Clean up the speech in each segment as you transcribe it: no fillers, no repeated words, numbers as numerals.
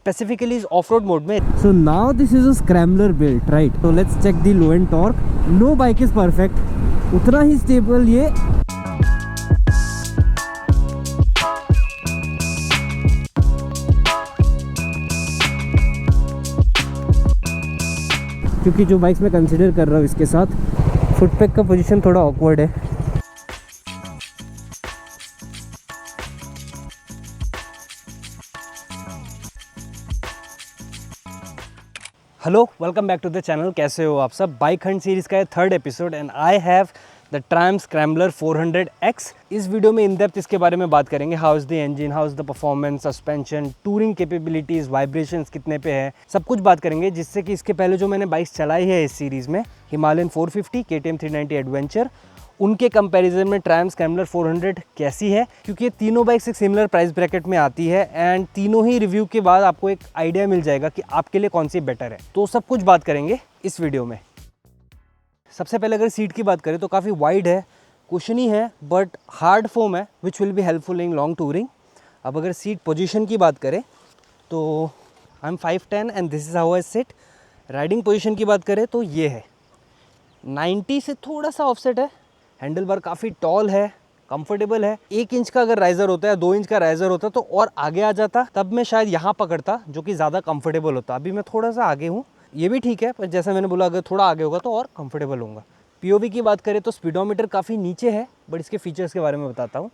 specifically is off-road mode में. So now this is a scrambler build, right? So let's check the low end torque. No bike is perfect. उतना ही stable ये. क्योंकि जो bikes मैं consider कर रहा हूँ इसके साथ फुट पैक का पोजीशन थोड़ा ऑकवर्ड है. Hello, welcome back to the channel. कैसे हो आप सब? बाइक हंट सीरीज़ का है third episode and I have the Triumph Scrambler 400X. इस वीडियो में इन डेप्थ इसके बारे में बात करेंगे. How is the engine, how is the performance, suspension, touring capabilities, vibrations कितने पे है, सब कुछ बात करेंगे. जिससे कि इसके पहले जो मैंने बाइक्स चलाई है इस सीरीज़ में, हिमालयन 450, KTM 390 एडवेंचर, उनके कंपैरिजन में ट्रायम्फ स्क्रैम्बलर 400 कैसी है. क्योंकि ये तीनों बाइक्स एक सिमिलर प्राइस ब्रैकेट में आती है एंड तीनों ही रिव्यू के बाद आपको एक आइडिया मिल जाएगा कि आपके लिए कौन सी बेटर है. तो सब कुछ बात करेंगे इस वीडियो में. सबसे पहले अगर सीट की बात करें तो काफ़ी वाइड है, कुशनी है, बट हार्ड फोम है which will be helpful in long touring. अब अगर सीट पोजीशन की बात करें तो I am 5'10" and this is how I sit. Riding position की बात करें तो ये है 90 से थोड़ा सा ऑफसेट है. हैंडल बार काफ़ी टॉल है, कंफर्टेबल है. 1 इंच का अगर राइज़र होता है, 2 इंच का राइज़र होता तो और आगे आ जाता, तब मैं शायद यहाँ पकड़ता जो कि ज़्यादा कंफर्टेबल होता. अभी मैं थोड़ा सा आगे हूँ, ये भी ठीक है, पर जैसा मैंने बोला अगर थोड़ा आगे होगा तो और कंफर्टेबल होगा. POV की बात करें तो स्पीडोमीटर काफ़ी नीचे है, बट इसके फीचर्स के बारे में बताता हूँ.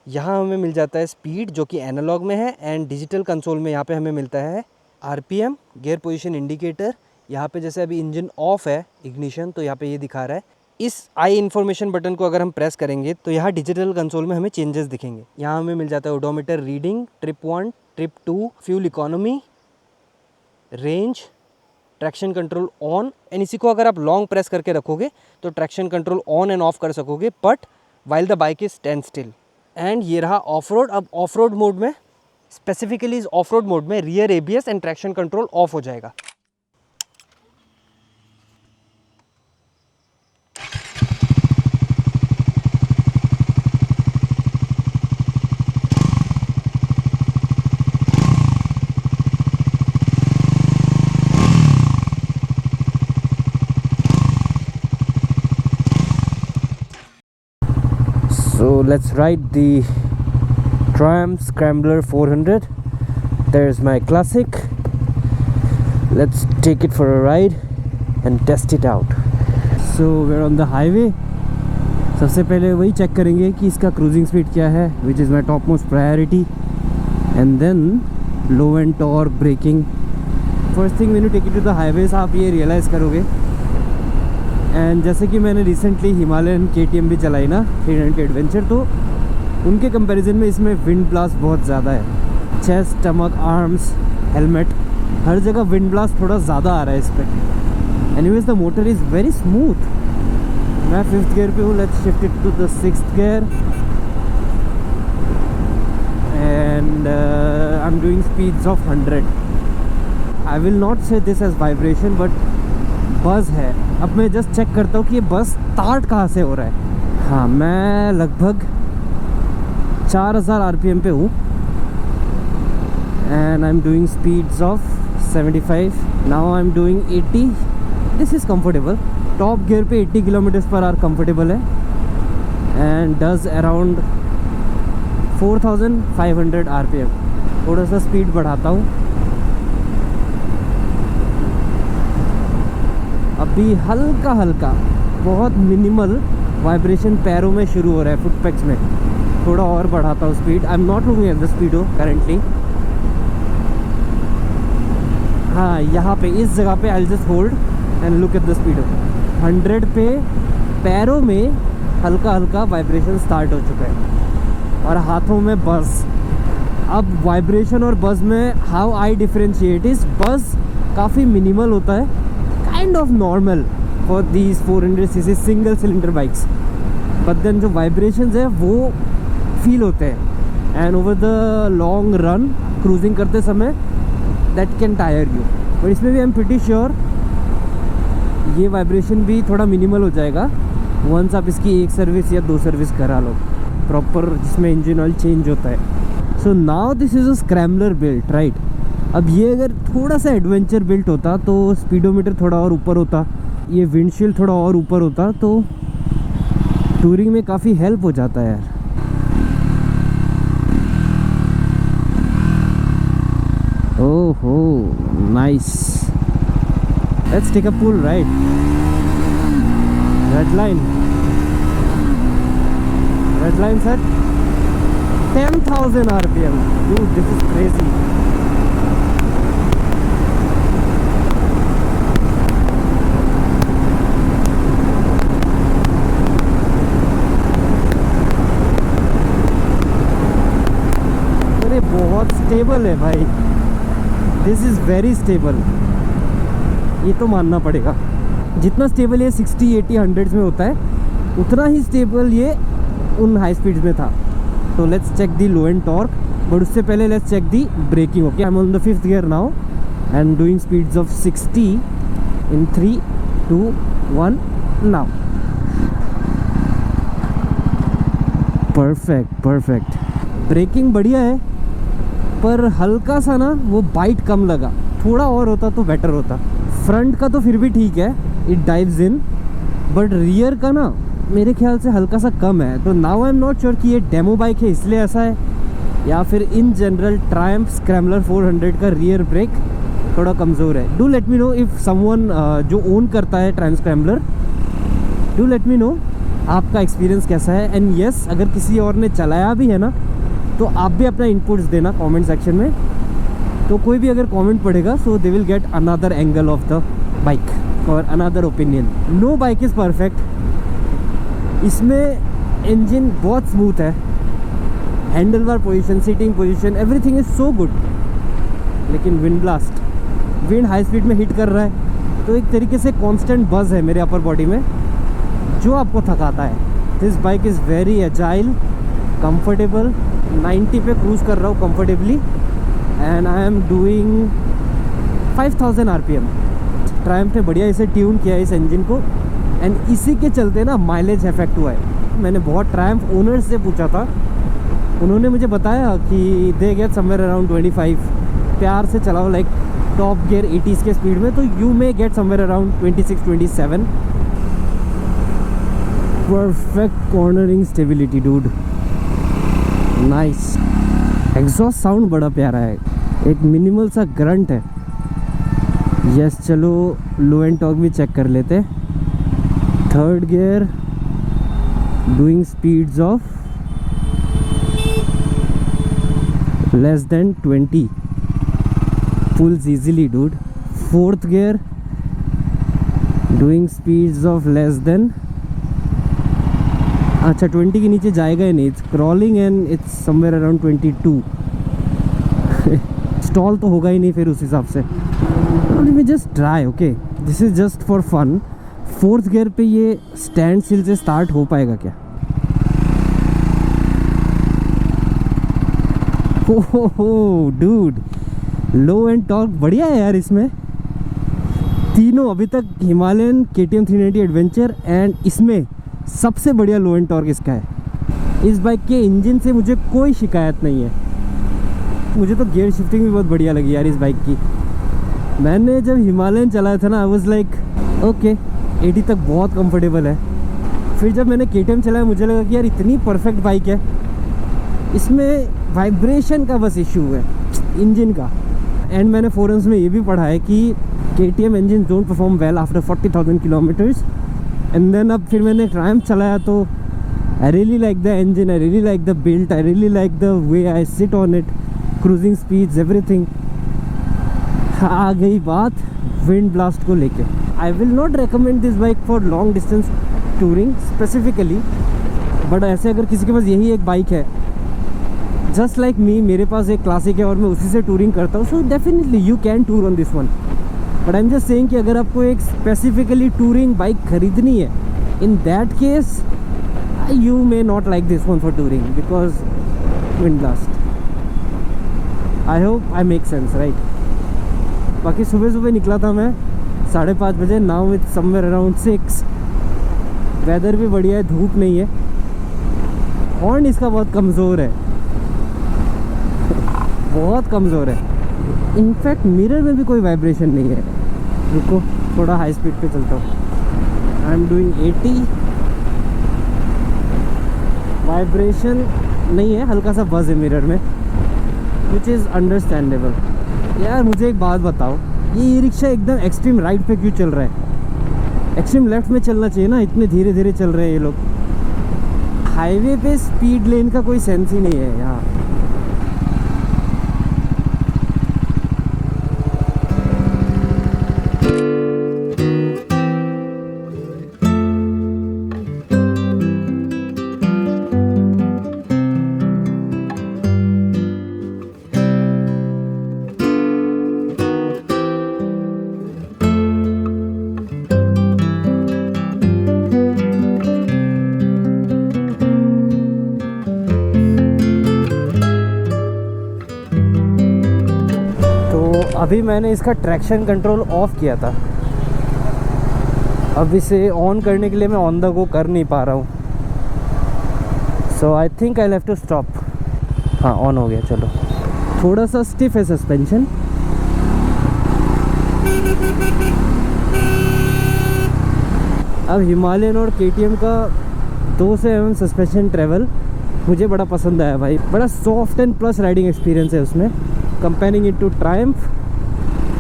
यहाँ हमें मिल जाता है स्पीड जो कि एनालॉग में है एंड डिजिटल कंसोल में यहाँ पे हमें मिलता है RPM, गियर पोजीशन इंडिकेटर. यहाँ पे जैसे अभी इंजन ऑफ है, इग्निशन, तो यहाँ पे ये दिखा रहा है. इस आई इन्फॉर्मेशन बटन को अगर हम प्रेस करेंगे तो यहाँ डिजिटल कंसोल में हमें चेंजेस दिखेंगे. यहाँ हमें मिल जाता है odometer reading, trip 1, trip 2, fuel economy, range, traction control on. And इसी को अगर आप लॉन्ग प्रेस करके रखोगे तो traction control on end of कर सकोगे, but while the bike is stand still. And ये रहा ऑफ रोड. अब ऑफ रोड मोड में, स्पेसिफिकली इस ऑफ रोड मोड में rear ABS and traction control of हो जाएगा. So let's ride the Triumph Scrambler 400. There's my classic. Let's take it for a ride and test it out. So we're on the highway. सबसे पहले वही check करेंगे कि इसका cruising speed क्या है, which is my topmost priority, and then low end torque, braking. First thing when you take it to the highways, आप ये realize करोगे. एंड जैसे कि मैंने रिसेंटली हिमालयन KTM भी चलाई ना 390 एडवेंचर, तो उनके कंपैरिजन में इसमें विंड ब्लास्ट बहुत ज़्यादा है. चेस्ट, स्टमक, आर्म्स, हेलमेट, हर जगह विंड ब्लास्ट थोड़ा ज़्यादा आ रहा है इस पर. Anyways the motor is very smooth. मैं 5th गियर पे हूँ. Let's shift it to the 6th gear and I am doing speeds of 100. I will not say this as vibration, but buzz है. अब मैं जस्ट चेक करता हूँ कि ये बस स्टार्ट कहाँ से हो रहा है. हाँ, मैं लगभग 4000 RPM पे हूँ and I am doing speeds of 75. Now I am doing 80. This is comfortable. Top gear पे 80 km/h कंफर्टेबल है एंड डज अराउंड 4500 RPM. थोड़ा सा स्पीड बढ़ाता हूँ. अभी हल्का हल्का, बहुत मिनिमल वाइब्रेशन पैरों में शुरू हो रहा है, फुट पैक्स में. थोड़ा और बढ़ाता हूँ speed. I am not looking at the speedo currently. हाँ, यहाँ पे इस जगह पे I just hold and look at the speedo. 100 पे पैरों में हल्का हल्का वाइब्रेशन स्टार्ट हो चुका है और हाथों में बज़. अब वाइब्रेशन और बज़ में how I differentiate is, buzz काफ़ी मिनिमल होता है, kind of normal for these 400cc single cylinder bikes, but then जो vibrations है वो feel होते हैं and over the long run cruising करते समय that can tire you. but इसमें भी I'm pretty sure ये vibration भी थोड़ा minimal हो जाएगा once आप इसकी 1 सर्विस या 2 सर्विस करा लो प्रॉपर, जिसमें इंजन ऑयल चेंज होता है. So now this is a scrambler build, right? अब ये अगर थोड़ा सा एडवेंचर बिल्ट होता तो स्पीडोमीटर थोड़ा और ऊपर होता, ये विंडशील्ड थोड़ा और ऊपर होता तो टूरिंग में काफ़ी हेल्प हो जाता है यार। ओहो nice, let's take a pull ride. Red line set 10,000 RPM. Dude, this is crazy. अरे बहुत स्टेबल है भाई, दिस इज़ वेरी स्टेबल, ये तो मानना पड़ेगा। जितना स्टेबल ये 60, 80, 100 में होता है उतना ही स्टेबल ये उन हाई स्पीड्स में था। तो let's check the low end torque, but उससे पहले let's check the braking. Okay, I am on the 5th gear now and doing speeds of 60 in 3, 2, 1 now. Perfect. Braking बढ़िया है, पर हल्का सा ना वो बाइट कम लगा, थोड़ा और होता तो बेटर होता। फ्रंट का तो फिर भी ठीक है, it dives in, but rear का ना मेरे ख्याल से हल्का सा कम है। तो now I am not sure कि ये डेमो बाइक है इसलिए ऐसा है, या फिर इन जनरल ट्रायम्फ स्क्रैम्बलर 400 का रियर ब्रेक थोड़ा कमज़ोर है। Do let me know if someone जो ओन करता है Triumph scrambler, do let me know आपका एक्सपीरियंस कैसा है। एंड येस, अगर किसी और ने चलाया भी है ना तो आप भी अपना इनपुट्स देना कमेंट सेक्शन में। तो कोई भी अगर कमेंट पढ़ेगा so they will get another angle of the bike और another opinion. No bike is perfect, इसमें इंजन बहुत स्मूथ है, handle bar position, seating position, everything is so good. लेकिन विंड हाई स्पीड में हिट कर रहा है तो एक तरीके से कांस्टेंट बज़ है मेरे अपर बॉडी में जो आपको थकाता है। This bike is very agile, comfortable, 90 पे क्रूज़ कर रहा हूँ comfortably and I am doing 5000 RPM। Triumph ने बढ़िया इसे ट्यून किया है इस इंजन को, एंड इसी के चलते ना माइलेज इफेक्ट हुआ है। मैंने बहुत ट्रायम्फ ओनर्स से पूछा था, उन्होंने मुझे बताया कि दे गेट समवेयर अराउंड 25। प्यार से चलाओ लाइक टॉप गियर 80s के स्पीड में तो you may get somewhere around 26, 27। Perfect cornering stability dude, nice. Exhaust sound बड़ा प्यारा है, एक मिनिमल सा ग्रंट है। यस, चलो लो एंड टॉर्क भी चेक कर लेते। 3rd gear doing speeds of less than 20, pulls easily dude. 4th gear doing speeds of less than, अच्छा 20 के नीचे जाएगा ही नहीं, it's crawling and it's somewhere around 22। Stall तो होगा ही नहीं फिर उस हिसाब से। Let me just try, okay, this is just for fun. 4th gear पे ये स्टैंड स्टिल से स्टार्ट हो पाएगा क्या? हो डूड, लो एंड टॉर्क बढ़िया है यार इसमें। तीनों अभी तक हिमालयन, KTM 390 एडवेंचर एंड इसमें सबसे बढ़िया लो एंड टॉर्क इसका है। इस बाइक के इंजन से मुझे कोई शिकायत नहीं है। मुझे तो गियर शिफ्टिंग भी बहुत बढ़िया लगी यार इस बाइक की। मैंने जब हिमालयन चलाया था ना, आई वाज लाइक ओके 80 तक बहुत कंफर्टेबल है। फिर जब मैंने KTM चलाया मुझे लगा कि यार इतनी परफेक्ट बाइक है, इसमें वाइब्रेशन का बस इशू है इंजन का। एंड मैंने फोरम्स में ये भी पढ़ा है कि KTM engine don't perform well after 40,000 kilometres. And then अब फिर मैंने ट्रायम्फ चलाया तो I really like the engine, I really like the built, I really like the way I sit on it, cruising speeds, everything. आ गई बात wind blast को लेके। I will not recommend this bike for long distance touring specifically, but ऐसे अगर किसी के पास यही एक बाइक है जस्ट लाइक मी, मेरे पास एक क्लासिक है और मैं उसी से टूरिंग करता हूँ, so definitely you can tour on this one. But I am just saying कि अगर आपको एक स्पेसिफिकली टूरिंग बाइक खरीदनी है, in that case you may not like this one for touring because wind blast. I hope I make sense right. बाकी सुबह सुबह निकला था मैं 5:30 बजे, now with somewhere around 6। Weather भी बढ़िया है, धूप नहीं है। हॉर्न इसका बहुत कमज़ोर है, बहुत कमज़ोर है। इनफैक्ट मिरर में भी कोई वाइब्रेशन नहीं है। रुको थोड़ा हाई स्पीड पे चलता हूँ। आई एम डूइंग 80। वाइब्रेशन नहीं है, हल्का सा बज़ है मिरर में, विच इज़ अंडरस्टैंडेबल। यार मुझे एक बात बताओ, ये ई रिक्शा एकदम एक्सट्रीम राइट पे क्यों चल रहा है? एक्सट्रीम लेफ्ट में चलना चाहिए ना, इतने धीरे धीरे चल रहे हैं ये लोग। हाईवे पे स्पीड लेन का कोई सेंस ही नहीं है यहाँ। अभी मैंने इसका ट्रैक्शन कंट्रोल ऑफ किया था, अब इसे ऑन करने के लिए मैं ऑन द गो कर नहीं पा रहा हूँ। So I think I have to stop. हाँ ऑन हो गया, चलो। थोड़ा सा स्टिफ है सस्पेंशन। अब हिमालयन और KTM का 200 mm सस्पेंशन ट्रेवल मुझे बड़ा पसंद आया भाई। बड़ा soft and plus riding experience है उसमें, कंपेयरिंग इट टू ट्रायम्फ।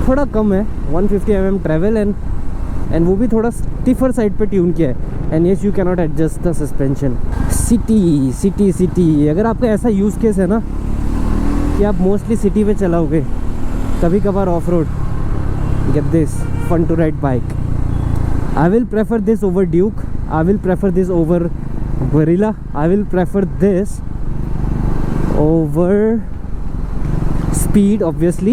थोड़ा कम है 150 mm ट्रैवल एंड वो भी थोड़ा स्टिफर साइड पे ट्यून किया है। And yes you cannot adjust the suspension. City अगर आपका ऐसा यूज़ केस है ना कि आप मोस्टली सिटी पे चलाओगे, कभी कभार off road, get this fun to ride bike. I will prefer this over Duke, I will prefer this over Guerrilla, I will prefer this over Speed obviously,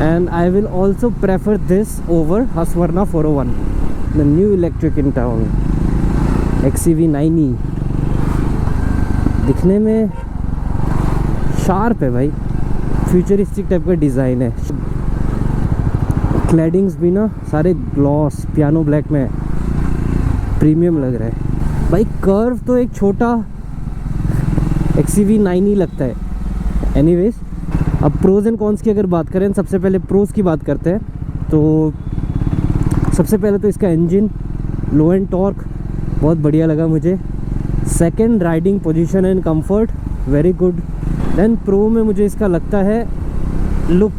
and I will also prefer this over Husqvarna 401, the new electric in town, XCV9e। दिखने में sharp है भाई, futuristic type का design है। Claddings भी ना सारे gloss piano black में, प्रीमियम लग रहा है भाई। कर्व तो एक छोटा XCV9e लगता है। एनीवेज, अब प्रोज एंड कॉन्स की अगर बात करें, सबसे पहले प्रोज की बात करते हैं। तो सबसे पहले तो इसका इंजन, लो एंड टॉर्क बहुत बढ़िया लगा मुझे। Second, riding position and comfort very good. Then pro में मुझे इसका लगता है लुक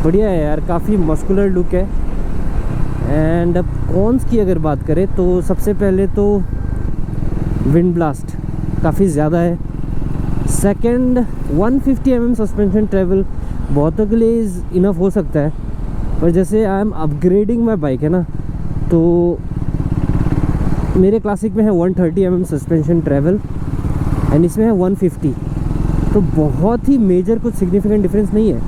बढ़िया है यार, काफ़ी मस्कुलर लुक है। एंड अब कॉन्स की अगर बात करें तो सबसे पहले तो विंड ब्लास्ट काफ़ी ज़्यादा है। सेकंड, 150 mm सस्पेंशन ट्रेवल बहुतों के लिए इनफ हो सकता है, पर जैसे I am upgrading my bike है ना, तो मेरे क्लासिक में है 130 mm सस्पेंशन ट्रेवल एंड इसमें है 150। तो बहुत ही मेजर कुछ सिग्निफिकेंट डिफरेंस नहीं है,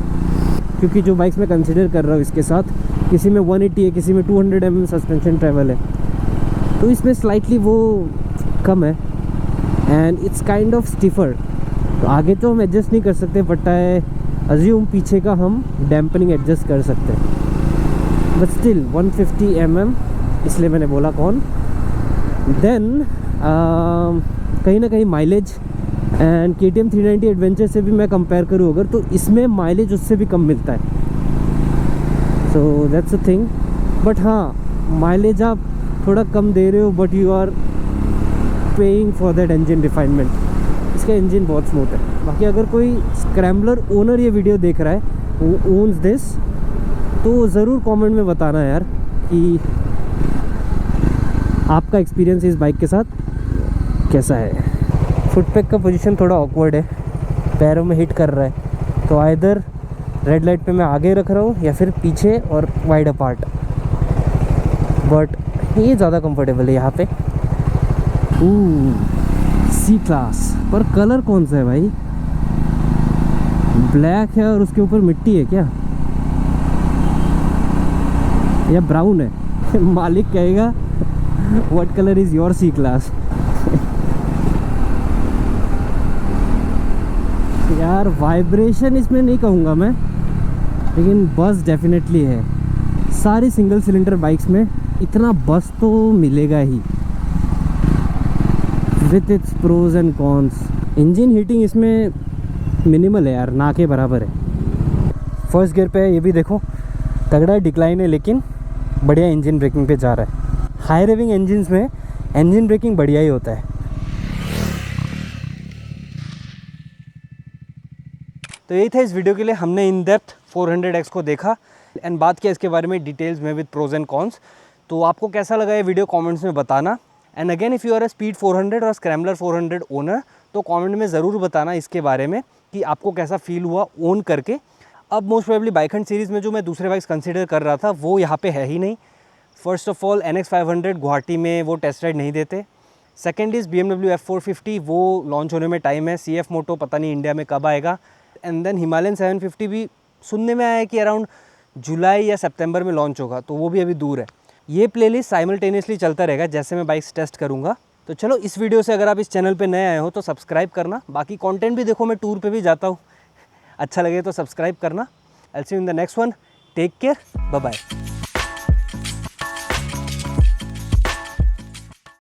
क्योंकि जो बाइक्स मैं कंसिडर कर रहा हूँ इसके साथ, किसी में 180 है, किसी में 200 mm सस्पेंशन ट्रेवल है, तो इसमें स्लाइटली वो कम है and it's kind of stiffer. तो आगे तो हम एडजस्ट नहीं कर सकते, बट आई अज्यूम पीछे का हम डैम्पनिंग एडजस्ट कर सकते हैं, बट स्टिल 150 mm, इसलिए मैंने बोला कौन। देन कहीं ना कहीं माइलेज एंड KTM 390 एडवेंचर से भी मैं कंपेयर करूँ अगर, तो इसमें माइलेज उससे भी कम मिलता है। So that's a thing. But हाँ, माइलेज आप थोड़ा कम दे रहे हो, but you are paying for that engine refinement. इसका इंजन बहुत स्मूथ है। बाकी अगर कोई स्क्रैम्बलर ओनर ये वीडियो देख रहा है, वो ओन्स दिस, तो ज़रूर कमेंट में बताना यार कि आपका एक्सपीरियंस इस बाइक के साथ कैसा है। फुट पैक का पोजीशन थोड़ा ऑकवर्ड है, पैरों में हिट कर रहा है, तो आइदर रेड लाइट पे मैं आगे रख रहा हूँ या फिर पीछे और वाइड अपार्ट, बट ये ज़्यादा कंफर्टेबल है यहाँ पे। C क्लास पर कलर कौन सा है भाई? ब्लैक है और उसके ऊपर मिट्टी है क्या, या ब्राउन है? मालिक कहेगा what colour is your C class. यार वाइब्रेशन इसमें नहीं कहूँगा मैं, लेकिन बस डेफिनेटली है। सारी सिंगल सिलेंडर बाइक्स में इतना बस तो मिलेगा ही, with its pros and cons. Engine heating इसमें मिनिमल है यार, ना के बराबर है। फर्स्ट गियर पे है, ये भी देखो तगड़ा डिक्लाइन है, लेकिन बढ़िया इंजन ब्रेकिंग पे जा रहा है। हाई रेविंग इंजन्स में इंजन ब्रेकिंग बढ़िया ही होता है। तो यही था इस वीडियो के लिए। हमने इन डेप्थ 400X को देखा एंड बात किया इसके बारे में डिटेल्स में विद प्रोज एंड कॉन्स। तो आपको कैसा लगा ये वीडियो कमेंट्स में बताना। And again if you are a speed 400 और स्क्रैम्बलर 400 ओनर तो कमेंट में ज़रूर बताना इसके बारे में कि आपको कैसा फील हुआ ओन करके। अब most probably bike hunt series में जो मैं दूसरे बाइक्स कंसिडर कर रहा था वो यहाँ पे है ही नहीं। First of all NX 500 Guwahati में वो टेस्ट राइड नहीं देते। सेकेंड इज़ BMW F450, वो लॉन्च होने में टाइम है। CF मोटो पता नहीं इंडिया में कब आएगा। एंड देन हिमालयन 750 भी सुनने में आया है कि अराउंड जुलाई या सितंबर में लॉन्च होगा, तो वो भी अभी दूर है। ये प्लेलिस्ट साइमल्टेनियसली चलता रहेगा जैसे मैं बाइक्स टेस्ट करूँगा। तो चलो इस वीडियो से अगर आप इस चैनल पे नए आए हो तो सब्सक्राइब करना। बाकी कंटेंट भी देखो, मैं टूर पे भी जाता हूँ, अच्छा लगे तो सब्सक्राइब करना। I will see you in the next one. Take care, bye bye.